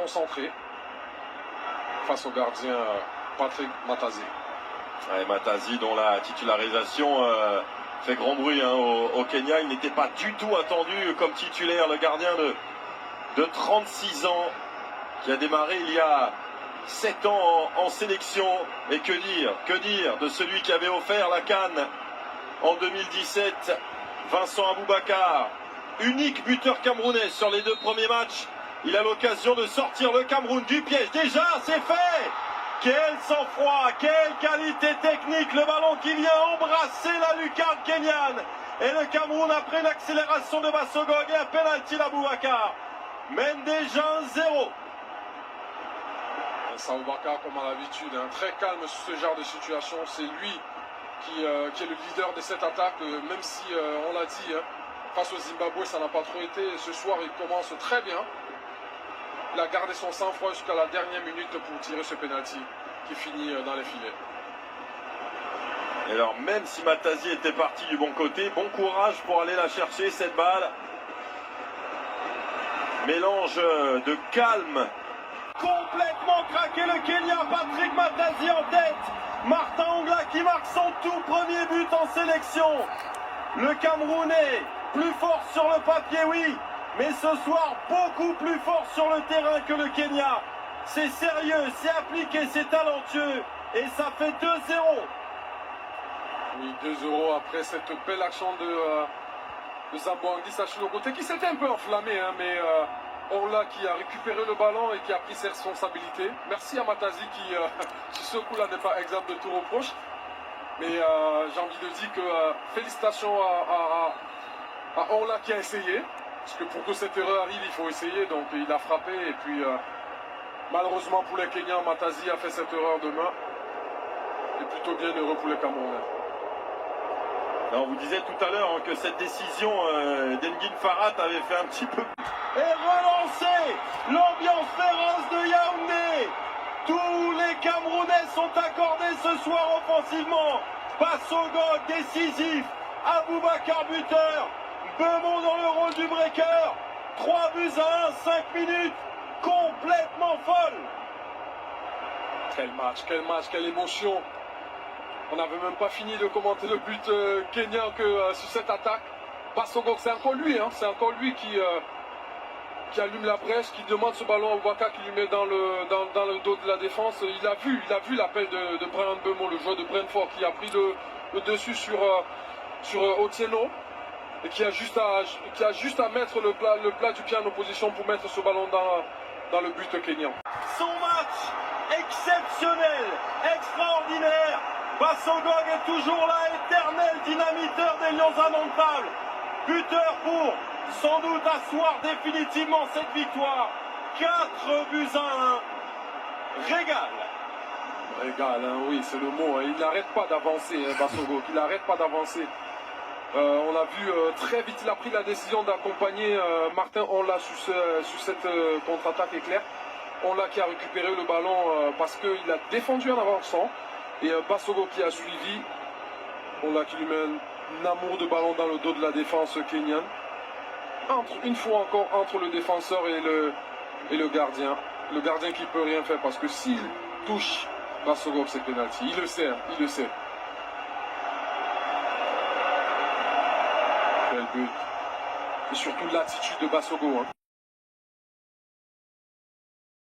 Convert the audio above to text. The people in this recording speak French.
concentré face au gardien Patrick Matazi. Ouais, Matazi dont la titularisation fait grand bruit hein, au Kenya. Il n'était pas du tout attendu comme titulaire, le gardien de 36 ans qui a démarré il y a 7 ans en sélection. Et que dire de celui qui avait offert la CAN en 2017, Vincent Aboubakar, unique buteur camerounais sur les 2 premiers matchs. Il a l'occasion de sortir le Cameroun du piège. Déjà, c'est fait! Quel sang-froid, quelle qualité technique, le ballon qui vient embrasser la lucarne kenyane. Et le Cameroun, après l'accélération de Bassogog et un pénalty d'Aboubakar, mène déjà 1-0. Aboubakar, comme à l'habitude, très calme sur ce genre de situation. C'est lui qui est le leader de cette attaque, même si, on l'a dit, face au Zimbabwe, ça n'a pas trop été. Ce soir, il commence très bien. Il a gardé son sang-froid jusqu'à la dernière minute pour tirer ce penalty qui finit dans les filets. Et alors, même si Matazi était parti du bon côté, bon courage pour aller la chercher, cette balle. Mélange de calme. Complètement craqué le Kenya, Patrick Matazi en tête. Martin Ongla qui marque son tout premier but en sélection. Le Camerounais, plus fort sur le papier, oui, mais ce soir beaucoup plus fort sur le terrain que le Kenya. C'est sérieux, c'est appliqué, c'est talentueux et ça fait 2-0. Oui, 2-0 après cette belle action de Zambouangui Sachilokoté qui s'était un peu enflammé, mais Orla qui a récupéré le ballon et qui a pris ses responsabilités. Merci à Matazi qui, sur ce coup-là, n'est pas exempt de tout reproche. Mais j'ai envie de dire que félicitations à Orla qui a essayé. Parce que pour que cette erreur arrive, il faut essayer. Donc il a frappé et puis malheureusement pour les Kenyans, Matazi a fait cette erreur de main. Et plutôt bien heureux pour les Camerounais. Alors, on vous disait tout à l'heure que cette décision d'Engin Farhat avait fait un petit peu... Et relancé, l'ambiance féroce de Yaoundé. Tous les Camerounais sont accordés ce soir offensivement. Bassogog décisif, Aboubakar buteur, Bemon dans le rôle du breaker. 3-1, 5 minutes, complètement folle. Quel match, quelle émotion. On n'avait même pas fini de commenter le but kenyan que sur cette attaque. Bassogog, c'est encore lui, c'est encore lui qui allume la brèche, qui demande ce ballon à Ouaka, qui lui met dans le dos de la défense. Il a vu l'appel de Brian Bemon, le joueur de Brentford, qui a pris le dessus sur Otieno et qui a juste à mettre le plat du pied en opposition pour mettre ce ballon dans le but kenyan. Son match exceptionnel, extraordinaire. Bassogog est toujours là, éternel dynamiteur des Lions indomptables. Buteur pour sans doute asseoir définitivement cette victoire. 4-1. Régal, oui, c'est le mot. Il n'arrête pas d'avancer, Bassogog. Il n'arrête pas d'avancer. On l'a vu très vite, il a pris la décision d'accompagner Martin Onla sur cette contre-attaque éclair. Onla qui a récupéré le ballon parce qu'il a défendu en avançant. Et Bassogog qui a suivi. Onla qui lui met un amour de ballon dans le dos de la défense kenyane. Une fois encore entre le défenseur et le gardien. Le gardien qui peut rien faire parce que s'il touche Bassogog, c'est penalty. Il le sait. Quel but. Et surtout l'attitude de Bassogog.